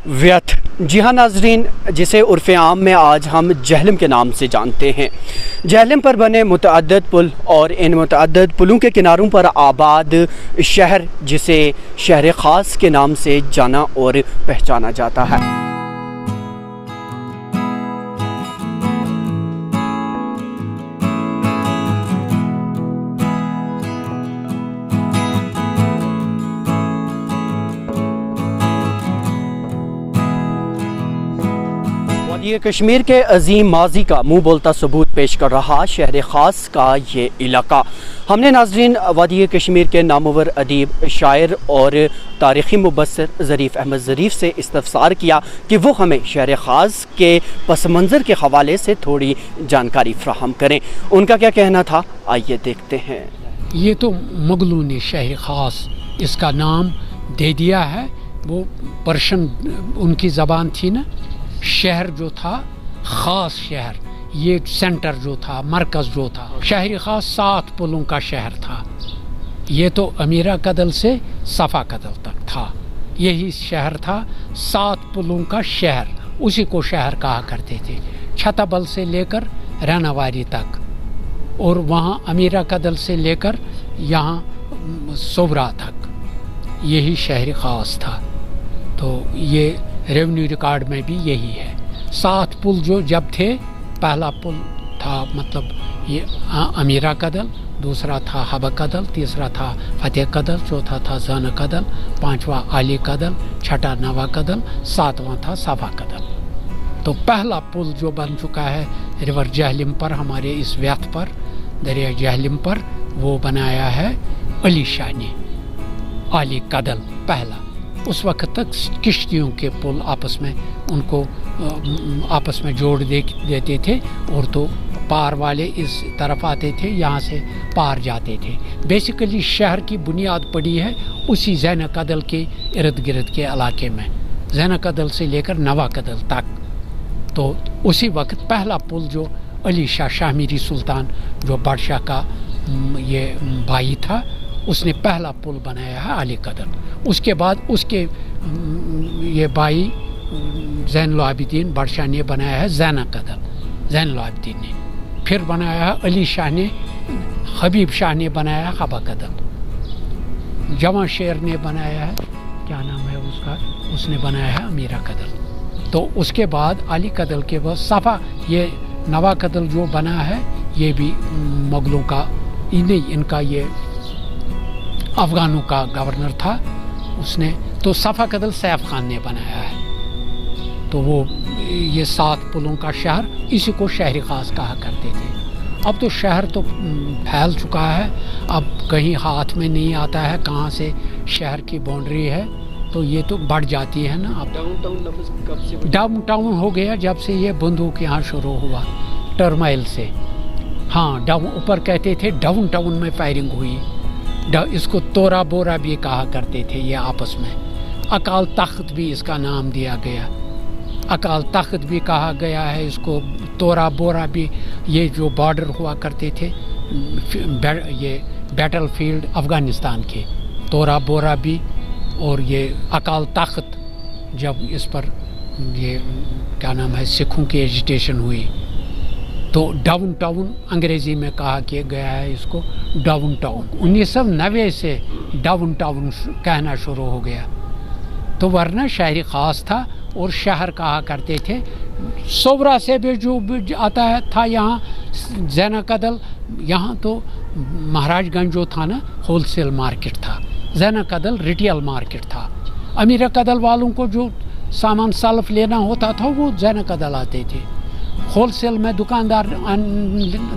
व्यथ। जी हाँ नाजरीन, जिसे उर्फ़ आम में आज हम जहलम के नाम से जानते हैं। जहलम पर बने मुतअद्दिद पुल और इन मुतअद्दिद पुलों के किनारों पर आबाद शहर, जिसे शहर ख़ास के नाम से जाना और पहचाना जाता है। ये कश्मीर के अजीम माजी का मुँह बोलता सबूत पेश कर रहा शहर ख़ास का ये इलाका। हमने नाजरीन वादी कश्मीर के नामवर अदीब, शायर और तारीख़ी मुबस्सिर ज़रीफ़ अहमद ज़रीफ़ से इस्तफ़सार किया कि वो हमें शहर ख़ास के पस मंज़र के हवाले से थोड़ी जानकारी फ़राहम करें। उनका क्या कहना था, आइए देखते हैं। ये तो मुग़लों ने शहर ख़ास इसका नाम दे दिया है। वो पर्शियन उनकी ज़बान थी ना। शहर जो था ख़ास शहर, ये सेंटर जो था, मरकज़ जो था, शहर ख़ास 7 पुलों का शहर था। ये तो अमीरा कदल से सफ़ा कदल तक था, यही शहर था। 7 पुलों का शहर, उसी को शहर कहा करते थे। छतबल से लेकर रनावारी तक, और वहाँ अमीरा कदल से लेकर यहाँ सोबरा तक, यही शहर ख़ास था। तो ये रेवेन्यू रिकॉर्ड में भी यही है। 7 पुल जो जब थे, पहला पुल था मतलब ये अमीरा कदल, दूसरा था हब कदल, तीसरा था फतेह कदल, चौथा था ज़न कदल, 5वां आली कदल, 6ठा नवा कदल, 7वां था सफ़ा कदल। तो पहला पुल जो बन चुका है रिवर जहलम पर, हमारे इस व्यथ पर, दरिया जहलम पर, वो बनाया है अली शाह ने। आली कदल पहला। उस वक्त तक किश्तियों के पुल आपस में उनको आपस में जोड़ देते थे, और तो पार वाले इस तरफ आते थे, यहाँ से पार जाते थे। बेसिकली शहर की बुनियाद पड़ी है उसी ज़ैन कदल के इर्द गिर्द के इलाके में, ज़ैन कदल से लेकर नवा कदल तक। तो उसी वक्त पहला पुल जो अली शाह, शाह मीरी सुल्तान जो बादशाह का ये भाई था, उसने पहला पुल बनाया है आली कदल। उसके बाद उसके ये भाई ज़ैनुल आबिदीन बादशाह ने बनाया है ज़ैना कदल, ज़ैनुल आबिदीन ने। फिर बनाया है अली शाह ने, हबीब शाह ने बनाया है हबा कदल। जवां शेर ने बनाया है, क्या नाम है उसका, उसने बनाया है अमीरा कदल। तो उसके बाद आली कदल के बाद सफ़ा, ये नवा कदल जो बना है, ये भी मुग़लों का ही नहीं, इनका ये अफ़गानों का गवर्नर था, उसने। तो सफ़ा कदल सैफ खान ने बनाया है। तो वो ये 7 पुलों का शहर, इसी को शहर ख़ास कहा करते थे। अब तो शहर तो फैल चुका है, अब कहीं हाथ में नहीं आता है कहाँ से शहर की बाउंड्री है, तो ये तो बढ़ जाती है ना। अब डाउन टाउन हो गया जब से ये बंदूक यहाँ शुरू हुआ, टर्माइल से। हाँ, डाउन ऊपर कहते थे डाउन टाउन में फायरिंग हुई। इसको तोरा बोरा भी कहा करते थे ये आपस में। अकाल तख्त भी इसका नाम दिया गया, अकाल तख्त भी कहा गया है इसको, तोरा बोरा भी। ये जो बॉर्डर हुआ करते थे, ये बैटल फील्ड अफ़गानिस्तान के, तोरा बोरा भी। और ये अकाल तख्त, जब इस पर ये क्या नाम है सिखों की एजिटेशन हुई, तो डाउन टाउन अंग्रेज़ी में कहा किया गया है इसको, डाउन टाउन। 1990 से डाउन टाउन कहना शुरू हो गया। तो वरना शहर ख़ास था और शहर कहा करते थे। सोबरा से भी जो आता है था यहाँ ज़ैना कदल, यहाँ तो महाराजगंज जो था ना, होलसेल मार्केट था। ज़ैना कदल रिटेल मार्केट था। अमीरा कदल वालों को जो सामान सल्फ लेना होता था वो ज़ैना कदल आते थे। होलसेल में दुकानदार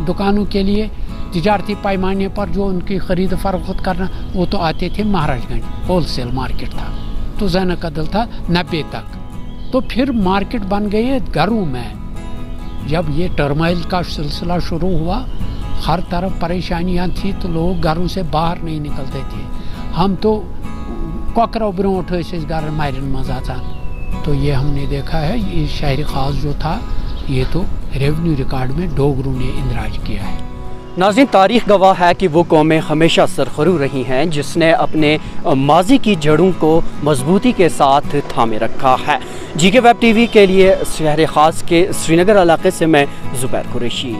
दुकानों के लिए तिजारती पैमाने पर जो उनकी ख़रीद फरोख्त करना, वो तो आते थे महाराजगंज, होलसेल मार्केट था। तो ज़ैन कदल था 90 तक। तो फिर मार्केट बन गई है घरों में। जब ये टर्माइल का सिलसिला शुरू हुआ, हर तरफ परेशानियां थी, तो लोग घरों से बाहर नहीं निकलते थे। हम तो ककरो ब्रोट से घर मारन मजा था। तो ये हमने देखा है, ये शहर ख़ास जो था, ये तो रेवेन्यू रिकॉर्ड में डोगरों ने इंदराज किया है। ناظرین، تاریخ گواہ ہے کہ وہ قومیں ہمیشہ سرخرو رہی ہیں جس نے اپنے ماضی کی جڑوں کو مضبوطی کے ساتھ تھامے رکھا ہے۔ جی کے ویب ٹی وی کے لیے شہر خاص کے سری نگر علاقے سے میں زبیر قریشی۔